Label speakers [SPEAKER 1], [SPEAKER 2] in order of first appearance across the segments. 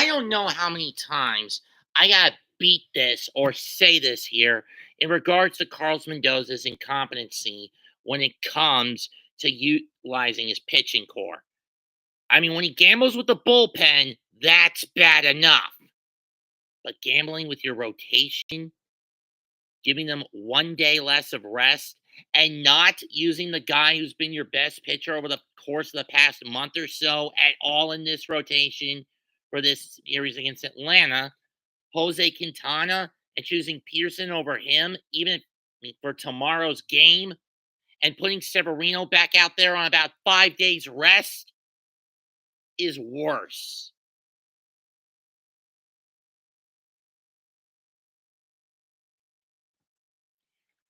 [SPEAKER 1] don't know how many times I gotta beat this or say this here in regards to Carlos Mendoza's incompetency when it comes to utilizing his pitching core. I mean, when he gambles with the bullpen, that's bad enough. But gambling with your rotation, giving them 1 day less of rest, and not using the guy who's been your best pitcher over the course of the past month or so at all in this rotation for this series against Atlanta, Jose Quintana, and choosing Pearson over him, even for tomorrow's game, and putting Severino back out there on about 5 days rest is worse.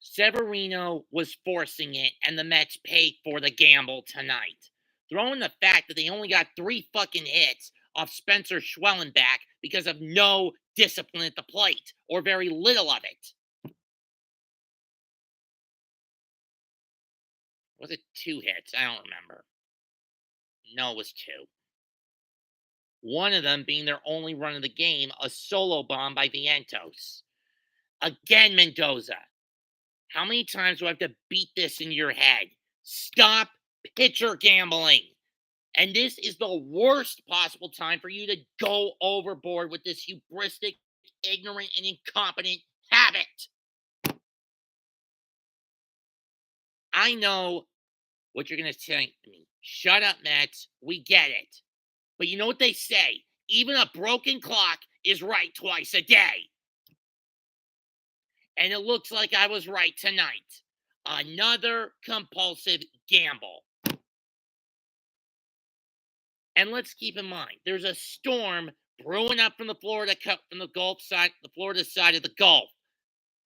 [SPEAKER 1] Severino was forcing it, and the Mets paid for the gamble tonight. Throw in the fact that they only got 3 fucking hits off Spencer Schwellenbach because of no discipline at the plate, or very little of it. Was it 2 hits? I don't remember. No, it was two. One of them being their only run of the game, a solo bomb by Vientos. Again, Mendoza. How many times do I have to beat this in your head? Stop pitcher gambling. And this is the worst possible time for you to go overboard with this hubristic, ignorant, and incompetent habit. I know what you're going to say to me. Shut up, Mets. We get it. But you know what they say? Even a broken clock is right twice a day. And it looks like I was right tonight. Another compulsive gamble. And let's keep in mind, there's a storm brewing up from the Florida side of the Gulf.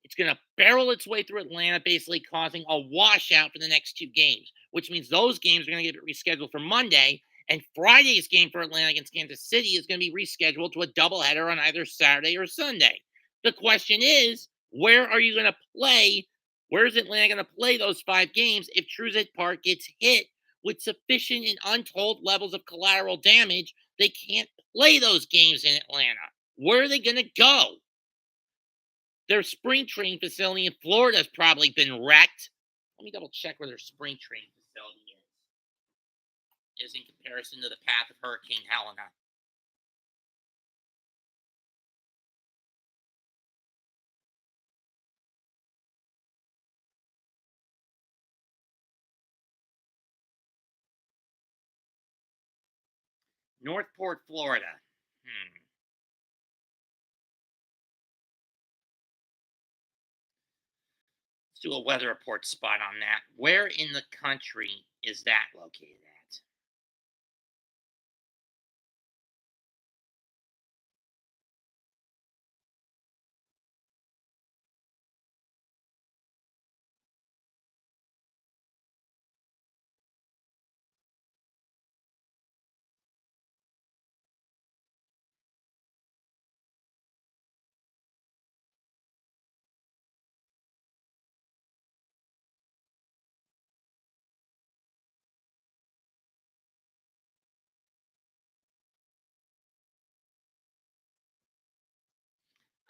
[SPEAKER 1] It's going to barrel its way through Atlanta, basically causing a washout for the next 2 games, which means those games are going to get rescheduled for Monday. And Friday's game for Atlanta against Kansas City is going to be rescheduled to a doubleheader on either Saturday or Sunday. The question is, where are you going to play? Where is Atlanta going to play those 5 games if Truist Park gets hit with sufficient and untold levels of collateral damage? They can't play those games in Atlanta. Where are they going to go? Their spring training facility in Florida has probably been wrecked. Let me double check where their spring training facility is in comparison to the path of Hurricane Helena. Northport, Florida. Let's do a weather report spot on that. Where in the country is that located at?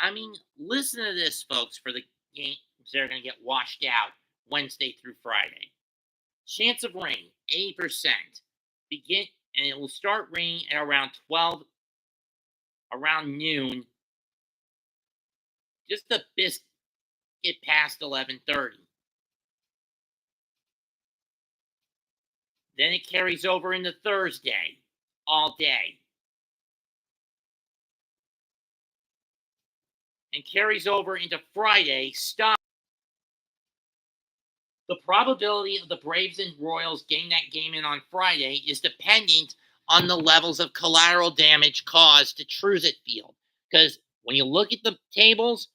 [SPEAKER 1] I mean, listen to this, folks, for the games that are going to get washed out Wednesday through Friday. Chance of rain, 80%. Begin, and it will start raining at around 12, around noon, just a bit past 11:30. Then it carries over into Thursday, all day. And carries over into Friday, stop. The probability of the Braves and Royals getting that game in on Friday is dependent on the levels of collateral damage caused to Truist Field. Because when you look at the tables,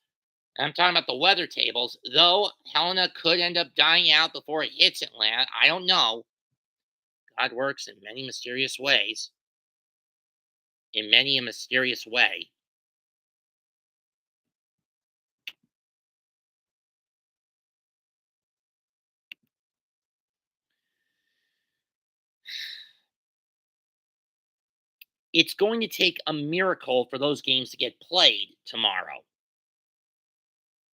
[SPEAKER 1] and I'm talking about the weather tables, though Helena could end up dying out before it hits Atlanta, I don't know. God works in many mysterious ways. In many a mysterious way. It's going to take a miracle for those games to get played tomorrow.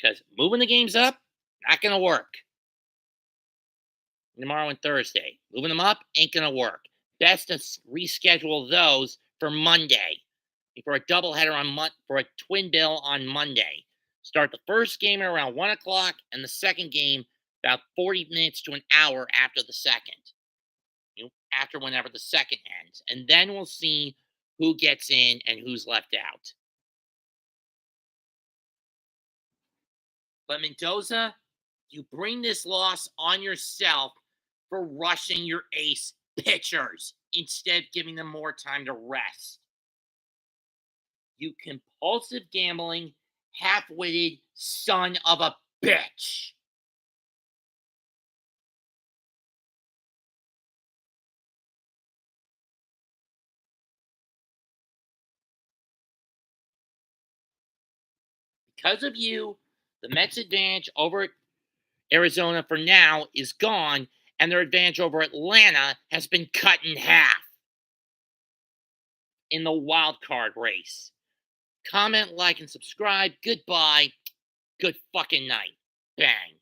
[SPEAKER 1] Because moving the games up, not going to work. Tomorrow and Thursday. Moving them up ain't going to work. Best to reschedule those for Monday. For a doubleheader for a twin bill on Monday. Start the first game at around 1 o'clock and the second game about 40 minutes to an hour after the second. After whenever the second ends. And then we'll see who gets in and who's left out. But Mendoza, you bring this loss on yourself for rushing your ace pitchers instead of giving them more time to rest. You compulsive gambling, half-witted son of a bitch. Because of you, the Mets' advantage over Arizona for now is gone, and their advantage over Atlanta has been cut in half in the wild card race. Comment, like, and subscribe. Goodbye. Good fucking night. Bang.